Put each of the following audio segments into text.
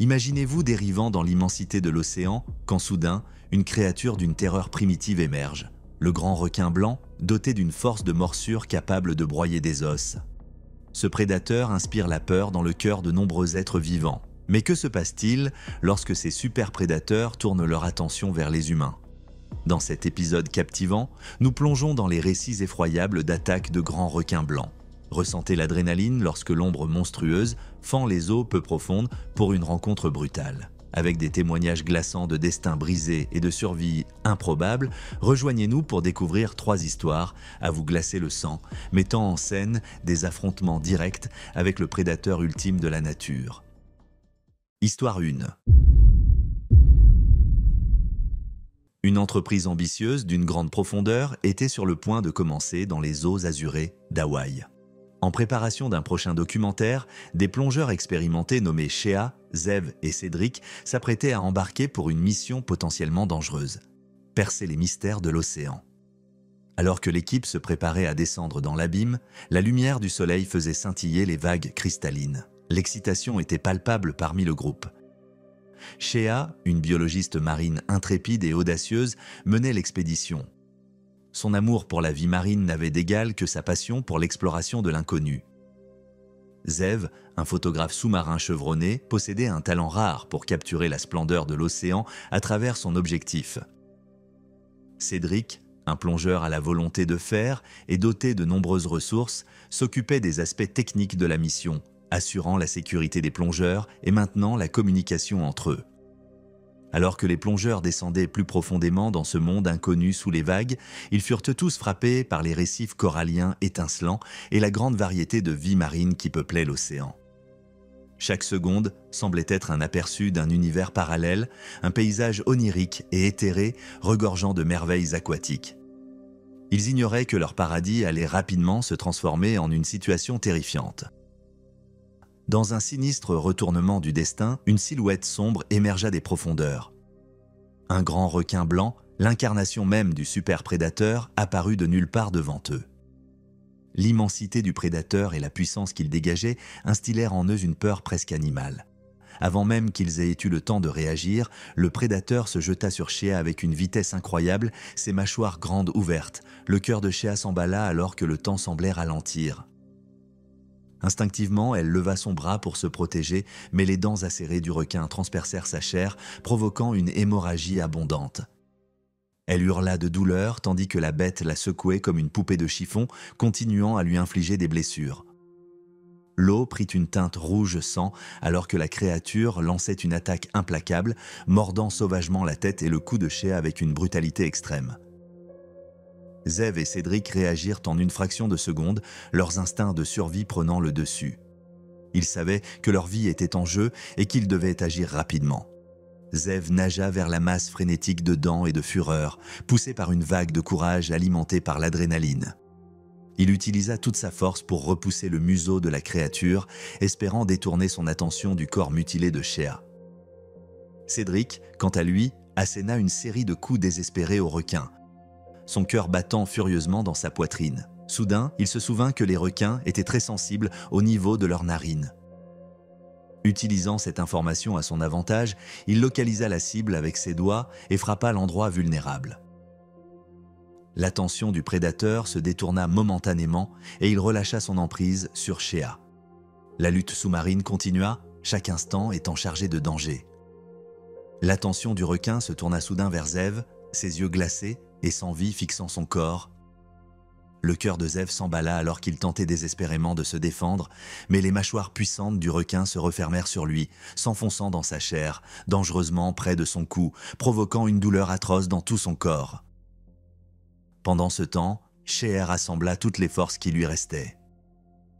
Imaginez-vous dérivant dans l'immensité de l'océan quand soudain, une créature d'une terreur primitive émerge. Le grand requin blanc, doté d'une force de morsure capable de broyer des os. Ce prédateur inspire la peur dans le cœur de nombreux êtres vivants. Mais que se passe-t-il lorsque ces super prédateurs tournent leur attention vers les humains? Dans cet épisode captivant, nous plongeons dans les récits effroyables d'attaques de grands requins blancs. Ressentez l'adrénaline lorsque l'ombre monstrueuse fend les eaux peu profondes pour une rencontre brutale. Avec des témoignages glaçants de destins brisés et de survie improbables, rejoignez-nous pour découvrir 3 histoires à vous glacer le sang, mettant en scène des affrontements directs avec le prédateur ultime de la nature. Histoire 1. Une entreprise ambitieuse d'une grande profondeur était sur le point de commencer dans les eaux azurées d'Hawaï. En préparation d'un prochain documentaire, des plongeurs expérimentés nommés Shea, Zev et Cédric s'apprêtaient à embarquer pour une mission potentiellement dangereuse, percer les mystères de l'océan. Alors que l'équipe se préparait à descendre dans l'abîme, la lumière du soleil faisait scintiller les vagues cristallines. L'excitation était palpable parmi le groupe. Shea, une biologiste marine intrépide et audacieuse, menait l'expédition. Son amour pour la vie marine n'avait d'égal que sa passion pour l'exploration de l'inconnu. Zev, un photographe sous-marin chevronné, possédait un talent rare pour capturer la splendeur de l'océan à travers son objectif. Cédric, un plongeur à la volonté de faire et doté de nombreuses ressources, s'occupait des aspects techniques de la mission, assurant la sécurité des plongeurs et maintenant la communication entre eux. Alors que les plongeurs descendaient plus profondément dans ce monde inconnu sous les vagues, ils furent tous frappés par les récifs coralliens étincelants et la grande variété de vie marine qui peuplait l'océan. Chaque seconde semblait être un aperçu d'un univers parallèle, un paysage onirique et éthéré regorgeant de merveilles aquatiques. Ils ignoraient que leur paradis allait rapidement se transformer en une situation terrifiante. Dans un sinistre retournement du destin, une silhouette sombre émergea des profondeurs. Un grand requin blanc, l'incarnation même du super prédateur, apparut de nulle part devant eux. L'immensité du prédateur et la puissance qu'il dégageait instillèrent en eux une peur presque animale. Avant même qu'ils aient eu le temps de réagir, le prédateur se jeta sur Shea avec une vitesse incroyable, ses mâchoires grandes ouvertes. Le cœur de Shea s'emballa alors que le temps semblait ralentir. Instinctivement, elle leva son bras pour se protéger, mais les dents acérées du requin transpercèrent sa chair, provoquant une hémorragie abondante. Elle hurla de douleur, tandis que la bête la secouait comme une poupée de chiffon, continuant à lui infliger des blessures. L'eau prit une teinte rouge sang, alors que la créature lançait une attaque implacable, mordant sauvagement la tête et le cou de Shea avec une brutalité extrême. Zev et Cédric réagirent en une fraction de seconde, leurs instincts de survie prenant le dessus. Ils savaient que leur vie était en jeu et qu'ils devaient agir rapidement. Zev nagea vers la masse frénétique de dents et de fureur, poussé par une vague de courage alimentée par l'adrénaline. Il utilisa toute sa force pour repousser le museau de la créature, espérant détourner son attention du corps mutilé de Shea. Cédric, quant à lui, asséna une série de coups désespérés au requin, son cœur battant furieusement dans sa poitrine. Soudain, il se souvint que les requins étaient très sensibles au niveau de leurs narines. Utilisant cette information à son avantage, il localisa la cible avec ses doigts et frappa l'endroit vulnérable. L'attention du prédateur se détourna momentanément et il relâcha son emprise sur Shea. La lutte sous-marine continua, chaque instant étant chargé de danger. L'attention du requin se tourna soudain vers Zev, ses yeux glacés et sans vie fixant son corps. Le cœur de Zev s'emballa alors qu'il tentait désespérément de se défendre, mais les mâchoires puissantes du requin se refermèrent sur lui, s'enfonçant dans sa chair, dangereusement près de son cou, provoquant une douleur atroce dans tout son corps. Pendant ce temps, Shea rassembla toutes les forces qui lui restaient.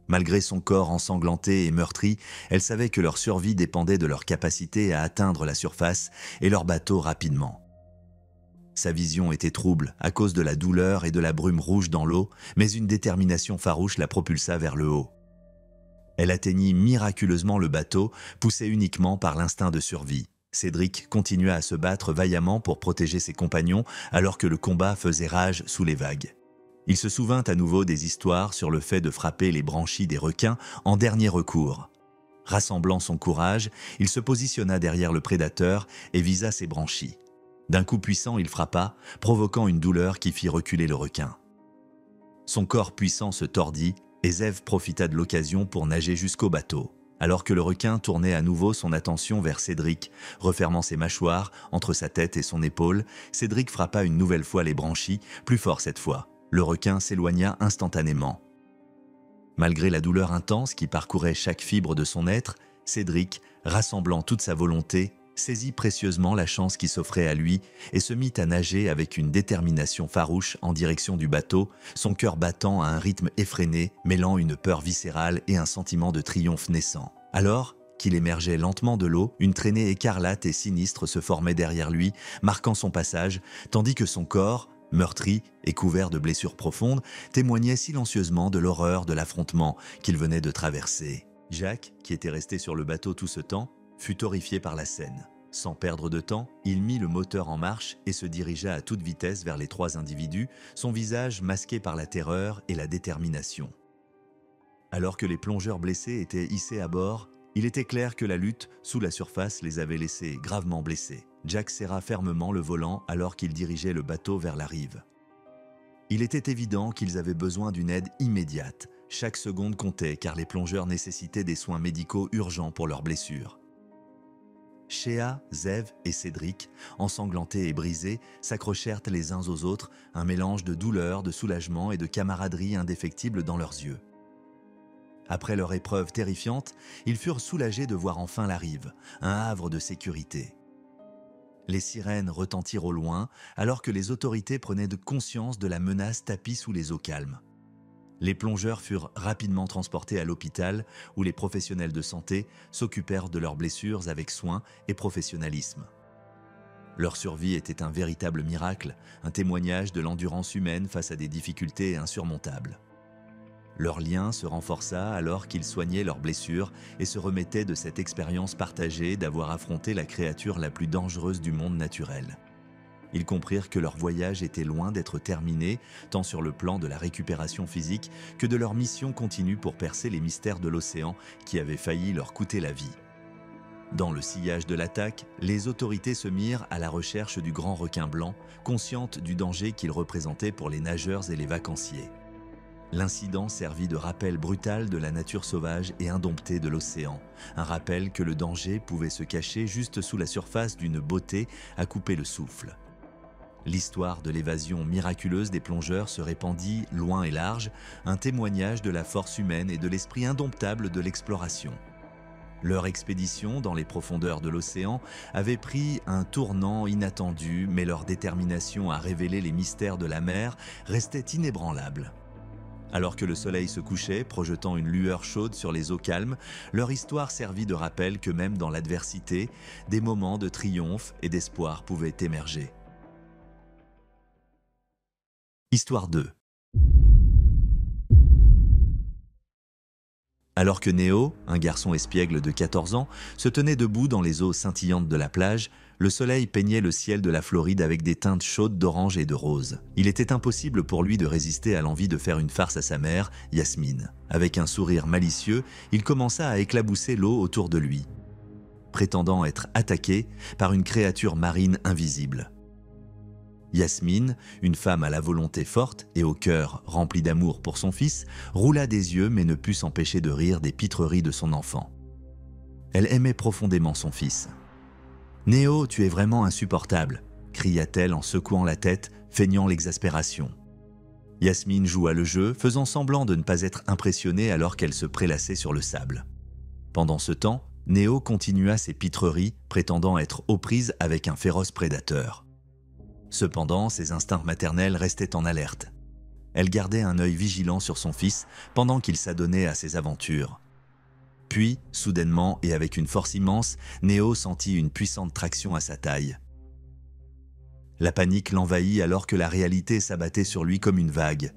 Malgré son corps ensanglanté et meurtri, elle savait que leur survie dépendait de leur capacité à atteindre la surface et leur bateau rapidement. Sa vision était trouble à cause de la douleur et de la brume rouge dans l'eau, mais une détermination farouche la propulsa vers le haut. Elle atteignit miraculeusement le bateau, poussée uniquement par l'instinct de survie. Cédric continua à se battre vaillamment pour protéger ses compagnons alors que le combat faisait rage sous les vagues. Il se souvint à nouveau des histoires sur le fait de frapper les branchies des requins en dernier recours. Rassemblant son courage, il se positionna derrière le prédateur et visa ses branchies. D'un coup puissant, il frappa, provoquant une douleur qui fit reculer le requin. Son corps puissant se tordit et Zev profita de l'occasion pour nager jusqu'au bateau. Alors que le requin tournait à nouveau son attention vers Cédric, refermant ses mâchoires entre sa tête et son épaule, Cédric frappa une nouvelle fois les branchies, plus fort cette fois. Le requin s'éloigna instantanément. Malgré la douleur intense qui parcourait chaque fibre de son être, Cédric, rassemblant toute sa volonté, saisit précieusement la chance qui s'offrait à lui et se mit à nager avec une détermination farouche en direction du bateau, son cœur battant à un rythme effréné, mêlant une peur viscérale et un sentiment de triomphe naissant. Alors qu'il émergeait lentement de l'eau, une traînée écarlate et sinistre se formait derrière lui, marquant son passage, tandis que son corps, meurtri et couvert de blessures profondes, témoignait silencieusement de l'horreur de l'affrontement qu'il venait de traverser. Jacques, qui était resté sur le bateau tout ce temps, fut horrifié par la scène. Sans perdre de temps, il mit le moteur en marche et se dirigea à toute vitesse vers les trois individus, son visage masqué par la terreur et la détermination. Alors que les plongeurs blessés étaient hissés à bord, il était clair que la lutte sous la surface les avait laissés gravement blessés. Jack serra fermement le volant alors qu'il dirigeait le bateau vers la rive. Il était évident qu'ils avaient besoin d'une aide immédiate. Chaque seconde comptait car les plongeurs nécessitaient des soins médicaux urgents pour leurs blessures. Shea, Zev et Cédric, ensanglantés et brisés, s'accrochèrent les uns aux autres, un mélange de douleur, de soulagement et de camaraderie indéfectible dans leurs yeux. Après leur épreuve terrifiante, ils furent soulagés de voir enfin la rive, un havre de sécurité. Les sirènes retentirent au loin, alors que les autorités prenaient conscience de la menace tapie sous les eaux calmes. Les plongeurs furent rapidement transportés à l'hôpital où les professionnels de santé s'occupèrent de leurs blessures avec soin et professionnalisme. Leur survie était un véritable miracle, un témoignage de l'endurance humaine face à des difficultés insurmontables. Leur lien se renforça alors qu'ils soignaient leurs blessures et se remettaient de cette expérience partagée d'avoir affronté la créature la plus dangereuse du monde naturel. Ils comprirent que leur voyage était loin d'être terminé, tant sur le plan de la récupération physique que de leur mission continue pour percer les mystères de l'océan qui avaient failli leur coûter la vie. Dans le sillage de l'attaque, les autorités se mirent à la recherche du grand requin blanc, conscientes du danger qu'il représentait pour les nageurs et les vacanciers. L'incident servit de rappel brutal de la nature sauvage et indomptée de l'océan, un rappel que le danger pouvait se cacher juste sous la surface d'une beauté à couper le souffle. L'histoire de l'évasion miraculeuse des plongeurs se répandit loin et large, un témoignage de la force humaine et de l'esprit indomptable de l'exploration. Leur expédition dans les profondeurs de l'océan avait pris un tournant inattendu, mais leur détermination à révéler les mystères de la mer restait inébranlable. Alors que le soleil se couchait, projetant une lueur chaude sur les eaux calmes, leur histoire servit de rappel que même dans l'adversité, des moments de triomphe et d'espoir pouvaient émerger. Histoire 2. Alors que Néo, un garçon espiègle de 14 ans, se tenait debout dans les eaux scintillantes de la plage, le soleil peignait le ciel de la Floride avec des teintes chaudes d'orange et de rose. Il était impossible pour lui de résister à l'envie de faire une farce à sa mère, Yasmine. Avec un sourire malicieux, il commença à éclabousser l'eau autour de lui, prétendant être attaqué par une créature marine invisible. Yasmine, une femme à la volonté forte et au cœur rempli d'amour pour son fils, roula des yeux mais ne put s'empêcher de rire des pitreries de son enfant. Elle aimait profondément son fils. « Néo, tu es vraiment insupportable !» cria-t-elle en secouant la tête, feignant l'exaspération. Yasmine joua le jeu, faisant semblant de ne pas être impressionnée alors qu'elle se prélassait sur le sable. Pendant ce temps, Néo continua ses pitreries, prétendant être aux prises avec un féroce prédateur. Cependant, ses instincts maternels restaient en alerte. Elle gardait un œil vigilant sur son fils pendant qu'il s'adonnait à ses aventures. Puis, soudainement et avec une force immense, Néo sentit une puissante traction à sa taille. La panique l'envahit alors que la réalité s'abattait sur lui comme une vague.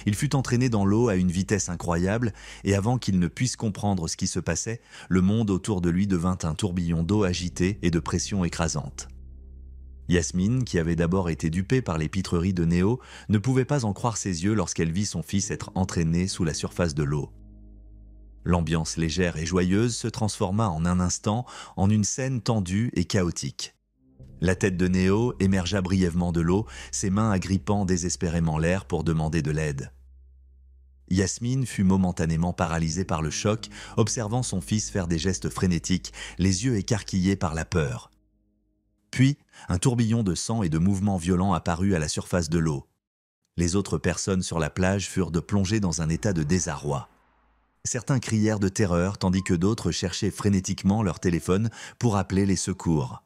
Il fut entraîné dans l'eau à une vitesse incroyable et avant qu'il ne puisse comprendre ce qui se passait, le monde autour de lui devint un tourbillon d'eau agitée et de pression écrasante. Yasmine, qui avait d'abord été dupée par les pitreries de Néo, ne pouvait pas en croire ses yeux lorsqu'elle vit son fils être entraîné sous la surface de l'eau. L'ambiance légère et joyeuse se transforma en un instant en une scène tendue et chaotique. La tête de Néo émergea brièvement de l'eau, ses mains agrippant désespérément l'air pour demander de l'aide. Yasmine fut momentanément paralysée par le choc, observant son fils faire des gestes frénétiques, les yeux écarquillés par la peur. Puis, un tourbillon de sang et de mouvements violents apparut à la surface de l'eau. Les autres personnes sur la plage furent de plonger dans un état de désarroi. Certains crièrent de terreur, tandis que d'autres cherchaient frénétiquement leur téléphone pour appeler les secours.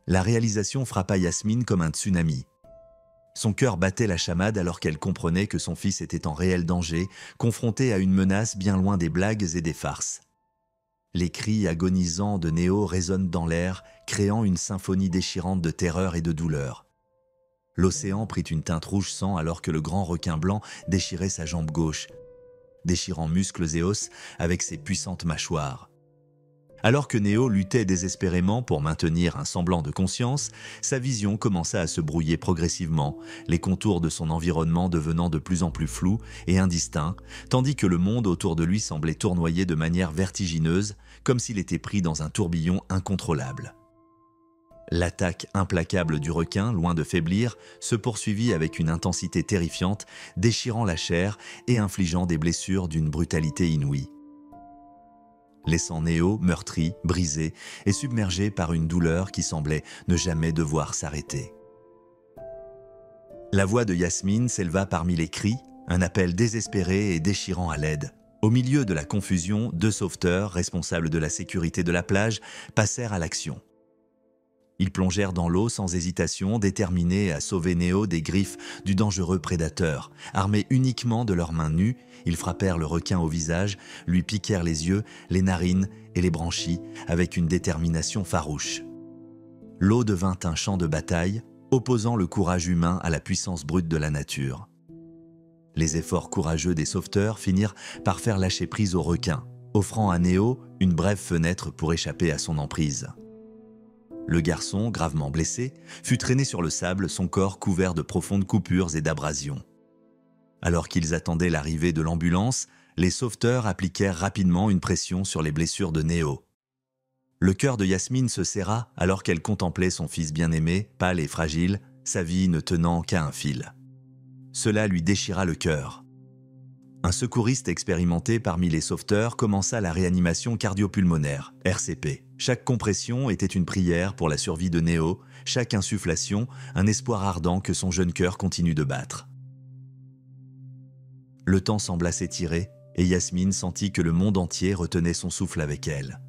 La réalisation frappa Yasmine comme un tsunami. Son cœur battait la chamade alors qu'elle comprenait que son fils était en réel danger, confronté à une menace bien loin des blagues et des farces. Les cris agonisants de Néo résonnent dans l'air, créant une symphonie déchirante de terreur et de douleur. L'océan prit une teinte rouge sang alors que le grand requin blanc déchirait sa jambe gauche, déchirant muscles et os avec ses puissantes mâchoires. Alors que Néo luttait désespérément pour maintenir un semblant de conscience, sa vision commença à se brouiller progressivement, les contours de son environnement devenant de plus en plus flous et indistincts, tandis que le monde autour de lui semblait tournoyer de manière vertigineuse, comme s'il était pris dans un tourbillon incontrôlable. L'attaque implacable du requin, loin de faiblir, se poursuivit avec une intensité terrifiante, déchirant la chair et infligeant des blessures d'une brutalité inouïe. Laissant Néo meurtri, brisé et submergé par une douleur qui semblait ne jamais devoir s'arrêter. La voix de Yasmine s'éleva parmi les cris, un appel désespéré et déchirant à l'aide. Au milieu de la confusion, 2 sauveteurs, responsables de la sécurité de la plage, passèrent à l'action. Ils plongèrent dans l'eau sans hésitation, déterminés à sauver Néo des griffes du dangereux prédateur. Armés uniquement de leurs mains nues, ils frappèrent le requin au visage, lui piquèrent les yeux, les narines et les branchies avec une détermination farouche. L'eau devint un champ de bataille, opposant le courage humain à la puissance brute de la nature. Les efforts courageux des sauveteurs finirent par faire lâcher prise au requin, offrant à Néo une brève fenêtre pour échapper à son emprise. Le garçon, gravement blessé, fut traîné sur le sable, son corps couvert de profondes coupures et d'abrasions. Alors qu'ils attendaient l'arrivée de l'ambulance, les sauveteurs appliquèrent rapidement une pression sur les blessures de Néo. Le cœur de Yasmine se serra alors qu'elle contemplait son fils bien-aimé, pâle et fragile, sa vie ne tenant qu'à un fil. Cela lui déchira le cœur. Un secouriste expérimenté parmi les sauveteurs commença la réanimation cardio-pulmonaire, RCP. Chaque compression était une prière pour la survie de Néo, chaque insufflation, un espoir ardent que son jeune cœur continue de battre. Le temps sembla s'étirer et Yasmine sentit que le monde entier retenait son souffle avec elle.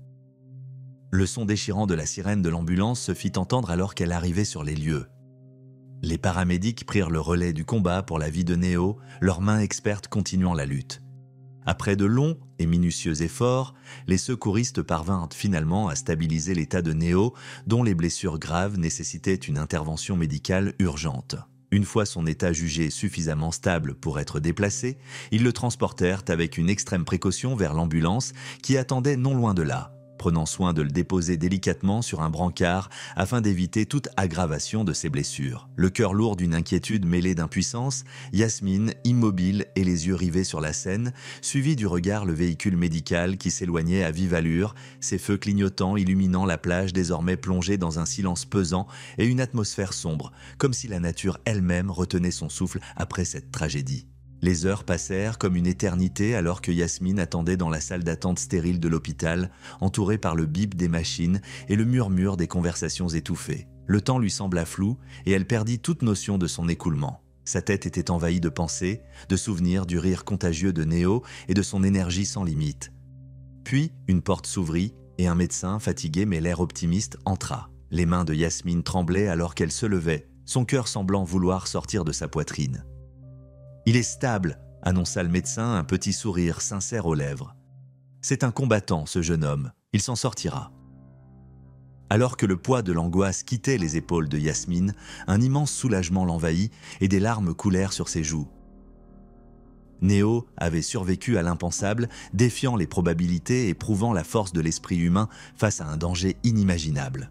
Le son déchirant de la sirène de l'ambulance se fit entendre alors qu'elle arrivait sur les lieux. Les paramédics prirent le relais du combat pour la vie de Néo, leurs mains expertes continuant la lutte. Après de longs et minutieux efforts, les secouristes parvinrent finalement à stabiliser l'état de Néo, dont les blessures graves nécessitaient une intervention médicale urgente. Une fois son état jugé suffisamment stable pour être déplacé, ils le transportèrent avec une extrême précaution vers l'ambulance qui attendait non loin de là, prenant soin de le déposer délicatement sur un brancard afin d'éviter toute aggravation de ses blessures. Le cœur lourd d'une inquiétude mêlée d'impuissance, Yasmine, immobile et les yeux rivés sur la scène, suivit du regard le véhicule médical qui s'éloignait à vive allure, ses feux clignotants illuminant la plage désormais plongée dans un silence pesant et une atmosphère sombre, comme si la nature elle-même retenait son souffle après cette tragédie. Les heures passèrent comme une éternité alors que Yasmine attendait dans la salle d'attente stérile de l'hôpital, entourée par le bip des machines et le murmure des conversations étouffées. Le temps lui sembla flou et elle perdit toute notion de son écoulement. Sa tête était envahie de pensées, de souvenirs du rire contagieux de Néo et de son énergie sans limite. Puis, une porte s'ouvrit et un médecin, fatigué mais l'air optimiste, entra. Les mains de Yasmine tremblaient alors qu'elle se levait, son cœur semblant vouloir sortir de sa poitrine. « Il est stable », annonça le médecin, un petit sourire sincère aux lèvres. « C'est un combattant, ce jeune homme. Il s'en sortira. » Alors que le poids de l'angoisse quittait les épaules de Yasmine, un immense soulagement l'envahit et des larmes coulèrent sur ses joues. Néo avait survécu à l'impensable, défiant les probabilités et prouvant la force de l'esprit humain face à un danger inimaginable.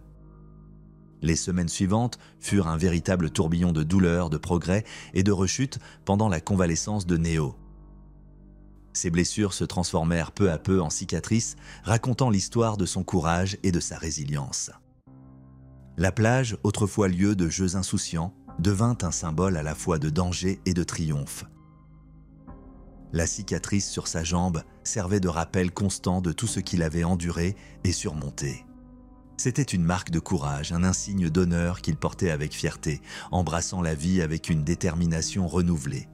Les semaines suivantes furent un véritable tourbillon de douleurs, de progrès et de rechutes pendant la convalescence de Néo. Ses blessures se transformèrent peu à peu en cicatrices, racontant l'histoire de son courage et de sa résilience. La plage, autrefois lieu de jeux insouciants, devint un symbole à la fois de danger et de triomphe. La cicatrice sur sa jambe servait de rappel constant de tout ce qu'il avait enduré et surmonté. C'était une marque de courage, un insigne d'honneur qu'il portait avec fierté, embrassant la vie avec une détermination renouvelée.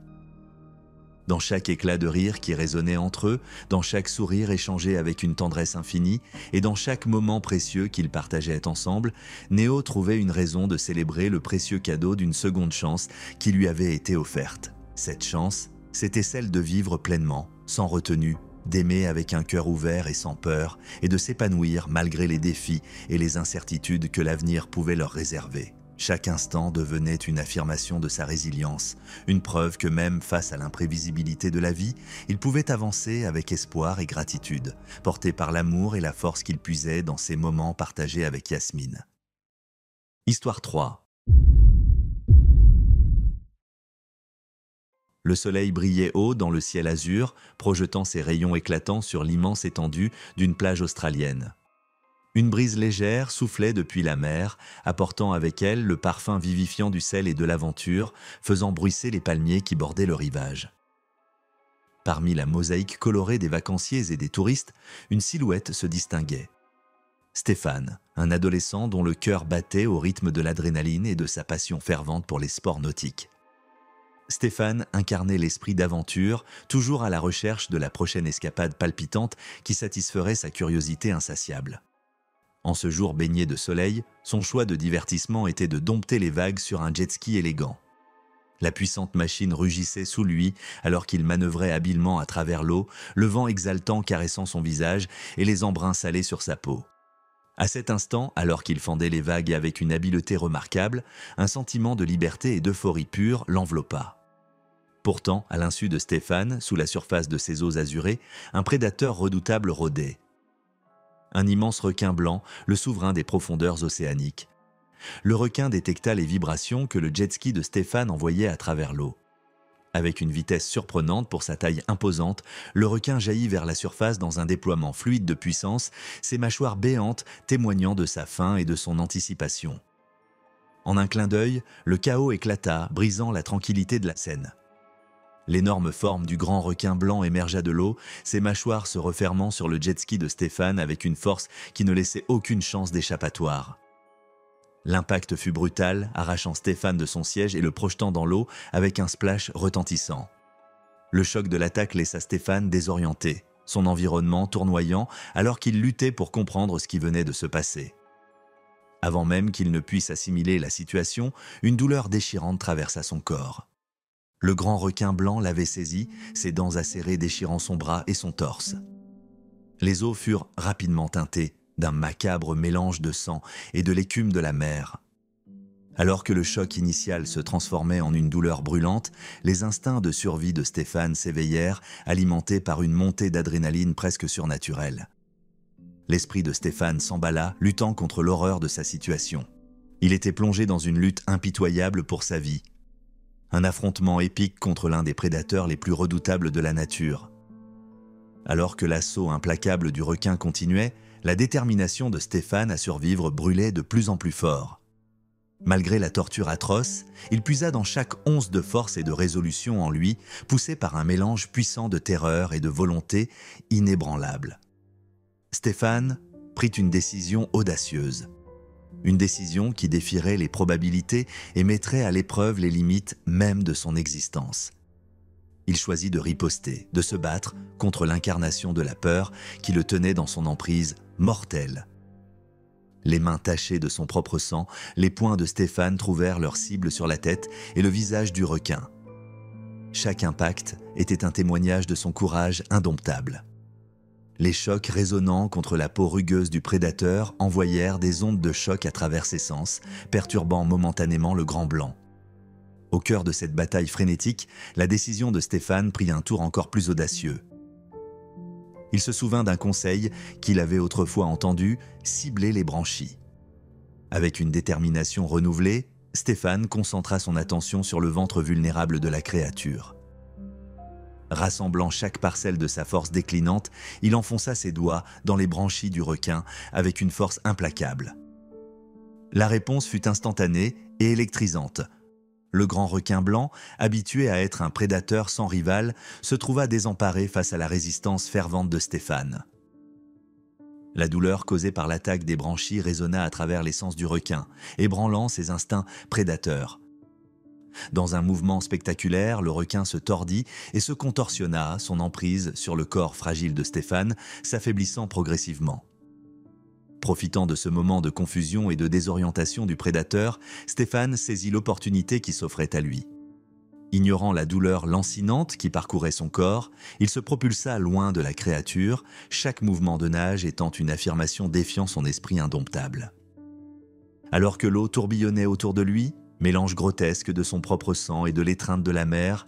Dans chaque éclat de rire qui résonnait entre eux, dans chaque sourire échangé avec une tendresse infinie, et dans chaque moment précieux qu'ils partageaient ensemble, Néo trouvait une raison de célébrer le précieux cadeau d'une seconde chance qui lui avait été offerte. Cette chance, c'était celle de vivre pleinement, sans retenue, d'aimer avec un cœur ouvert et sans peur, et de s'épanouir malgré les défis et les incertitudes que l'avenir pouvait leur réserver. Chaque instant devenait une affirmation de sa résilience, une preuve que même face à l'imprévisibilité de la vie, il pouvait avancer avec espoir et gratitude, porté par l'amour et la force qu'il puisait dans ces moments partagés avec Yasmine. Histoire 3. Le soleil brillait haut dans le ciel azur, projetant ses rayons éclatants sur l'immense étendue d'une plage australienne. Une brise légère soufflait depuis la mer, apportant avec elle le parfum vivifiant du sel et de l'aventure, faisant bruisser les palmiers qui bordaient le rivage. Parmi la mosaïque colorée des vacanciers et des touristes, une silhouette se distinguait. Stéphane, un adolescent dont le cœur battait au rythme de l'adrénaline et de sa passion fervente pour les sports nautiques. Stéphane incarnait l'esprit d'aventure, toujours à la recherche de la prochaine escapade palpitante qui satisferait sa curiosité insatiable. En ce jour baigné de soleil, son choix de divertissement était de dompter les vagues sur un jet-ski élégant. La puissante machine rugissait sous lui alors qu'il manœuvrait habilement à travers l'eau, le vent exaltant caressant son visage et les embruns salés sur sa peau. À cet instant, alors qu'il fendait les vagues avec une habileté remarquable, un sentiment de liberté et d'euphorie pure l'enveloppa. Pourtant, à l'insu de Stéphane, sous la surface de ses eaux azurées, un prédateur redoutable rôdait. Un immense requin blanc, le souverain des profondeurs océaniques. Le requin détecta les vibrations que le jet-ski de Stéphane envoyait à travers l'eau. Avec une vitesse surprenante pour sa taille imposante, le requin jaillit vers la surface dans un déploiement fluide de puissance, ses mâchoires béantes témoignant de sa faim et de son anticipation. En un clin d'œil, le chaos éclata, brisant la tranquillité de la scène. L'énorme forme du grand requin blanc émergea de l'eau, ses mâchoires se refermant sur le jet-ski de Stéphane avec une force qui ne laissait aucune chance d'échappatoire. L'impact fut brutal, arrachant Stéphane de son siège et le projetant dans l'eau avec un splash retentissant. Le choc de l'attaque laissa Stéphane désorienté, son environnement tournoyant alors qu'il luttait pour comprendre ce qui venait de se passer. Avant même qu'il ne puisse assimiler la situation, une douleur déchirante traversa son corps. Le grand requin blanc l'avait saisi, ses dents acérées déchirant son bras et son torse. Les eaux furent rapidement teintées d'un macabre mélange de sang et de l'écume de la mer. Alors que le choc initial se transformait en une douleur brûlante, les instincts de survie de Stéphane s'éveillèrent, alimentés par une montée d'adrénaline presque surnaturelle. L'esprit de Stéphane s'emballa, luttant contre l'horreur de sa situation. Il était plongé dans une lutte impitoyable pour sa vie. Un affrontement épique contre l'un des prédateurs les plus redoutables de la nature. Alors que l'assaut implacable du requin continuait, la détermination de Stéphane à survivre brûlait de plus en plus fort. Malgré la torture atroce, il puisa dans chaque once de force et de résolution en lui, poussé par un mélange puissant de terreur et de volonté inébranlable. Stéphane prit une décision audacieuse. Une décision qui défierait les probabilités et mettrait à l'épreuve les limites même de son existence. Il choisit de riposter, de se battre contre l'incarnation de la peur qui le tenait dans son emprise mortelle. Les mains tachées de son propre sang, les poings de Stéphane trouvèrent leur cible sur la tête et le visage du requin. Chaque impact était un témoignage de son courage indomptable. Les chocs résonnants contre la peau rugueuse du prédateur envoyèrent des ondes de choc à travers ses sens, perturbant momentanément le grand blanc. Au cœur de cette bataille frénétique, la décision de Stéphane prit un tour encore plus audacieux. Il se souvint d'un conseil qu'il avait autrefois entendu, cibler les branchies. Avec une détermination renouvelée, Stéphane concentra son attention sur le ventre vulnérable de la créature. Rassemblant chaque parcelle de sa force déclinante, il enfonça ses doigts dans les branchies du requin avec une force implacable. La réponse fut instantanée et électrisante. Le grand requin blanc, habitué à être un prédateur sans rival, se trouva désemparé face à la résistance fervente de Stéphane. La douleur causée par l'attaque des branchies résonna à travers les sens du requin, ébranlant ses instincts prédateurs. Dans un mouvement spectaculaire, le requin se tordit et se contorsionna, son emprise sur le corps fragile de Stéphane s'affaiblissant progressivement. Profitant de ce moment de confusion et de désorientation du prédateur, Stéphane saisit l'opportunité qui s'offrait à lui. Ignorant la douleur lancinante qui parcourait son corps, il se propulsa loin de la créature, chaque mouvement de nage étant une affirmation défiant son esprit indomptable. Alors que l'eau tourbillonnait autour de lui, mélange grotesque de son propre sang et de l'étreinte de la mer,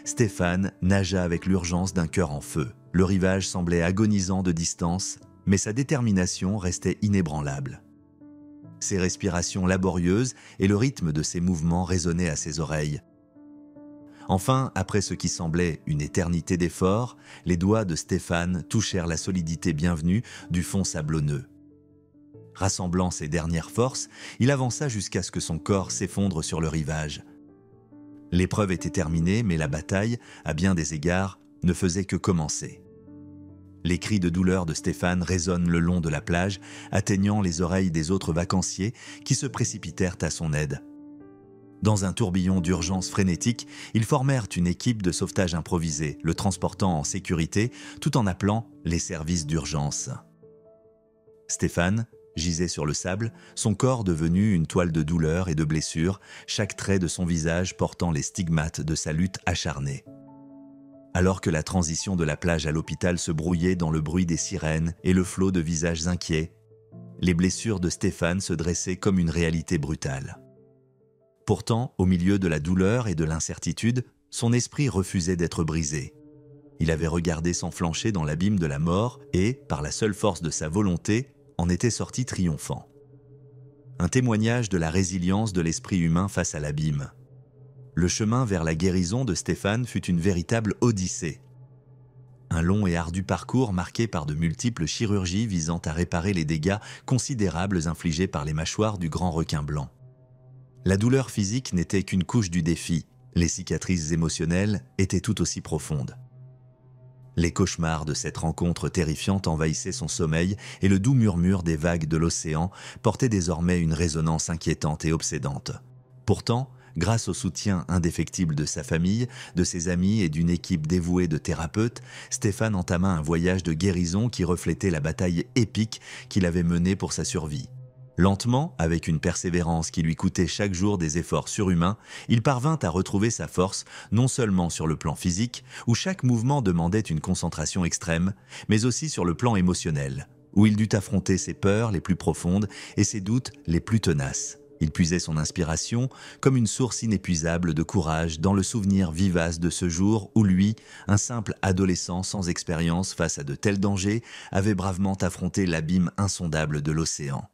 Stéphane nagea avec l'urgence d'un cœur en feu. Le rivage semblait agonisant de distance, mais sa détermination restait inébranlable. Ses respirations laborieuses et le rythme de ses mouvements résonnaient à ses oreilles. Enfin, après ce qui semblait une éternité d'efforts, les doigts de Stéphane touchèrent la solidité bienvenue du fond sablonneux. Rassemblant ses dernières forces, il avança jusqu'à ce que son corps s'effondre sur le rivage. L'épreuve était terminée, mais la bataille, à bien des égards, ne faisait que commencer. Les cris de douleur de Stéphane résonnent le long de la plage, atteignant les oreilles des autres vacanciers qui se précipitèrent à son aide. Dans un tourbillon d'urgence frénétique, ils formèrent une équipe de sauvetage improvisée, le transportant en sécurité tout en appelant les services d'urgence. Stéphane gisait sur le sable, son corps devenu une toile de douleur et de blessures, chaque trait de son visage portant les stigmates de sa lutte acharnée. Alors que la transition de la plage à l'hôpital se brouillait dans le bruit des sirènes et le flot de visages inquiets, les blessures de Stéphane se dressaient comme une réalité brutale. Pourtant, au milieu de la douleur et de l'incertitude, son esprit refusait d'être brisé. Il avait regardé s'enflancher dans l'abîme de la mort et, par la seule force de sa volonté, en était sorti triomphant. Un témoignage de la résilience de l'esprit humain face à l'abîme. Le chemin vers la guérison de Stéphane fut une véritable odyssée. Un long et ardu parcours marqué par de multiples chirurgies visant à réparer les dégâts considérables infligés par les mâchoires du grand requin blanc. La douleur physique n'était qu'une couche du défi, les cicatrices émotionnelles étaient tout aussi profondes. Les cauchemars de cette rencontre terrifiante envahissaient son sommeil et le doux murmure des vagues de l'océan portait désormais une résonance inquiétante et obsédante. Pourtant, grâce au soutien indéfectible de sa famille, de ses amis et d'une équipe dévouée de thérapeutes, Stéphane entama un voyage de guérison qui reflétait la bataille épique qu'il avait menée pour sa survie. Lentement, avec une persévérance qui lui coûtait chaque jour des efforts surhumains, il parvint à retrouver sa force non seulement sur le plan physique, où chaque mouvement demandait une concentration extrême, mais aussi sur le plan émotionnel, où il dut affronter ses peurs les plus profondes et ses doutes les plus tenaces. Il puisait son inspiration comme une source inépuisable de courage dans le souvenir vivace de ce jour où lui, un simple adolescent sans expérience face à de tels dangers, avait bravement affronté l'abîme insondable de l'océan.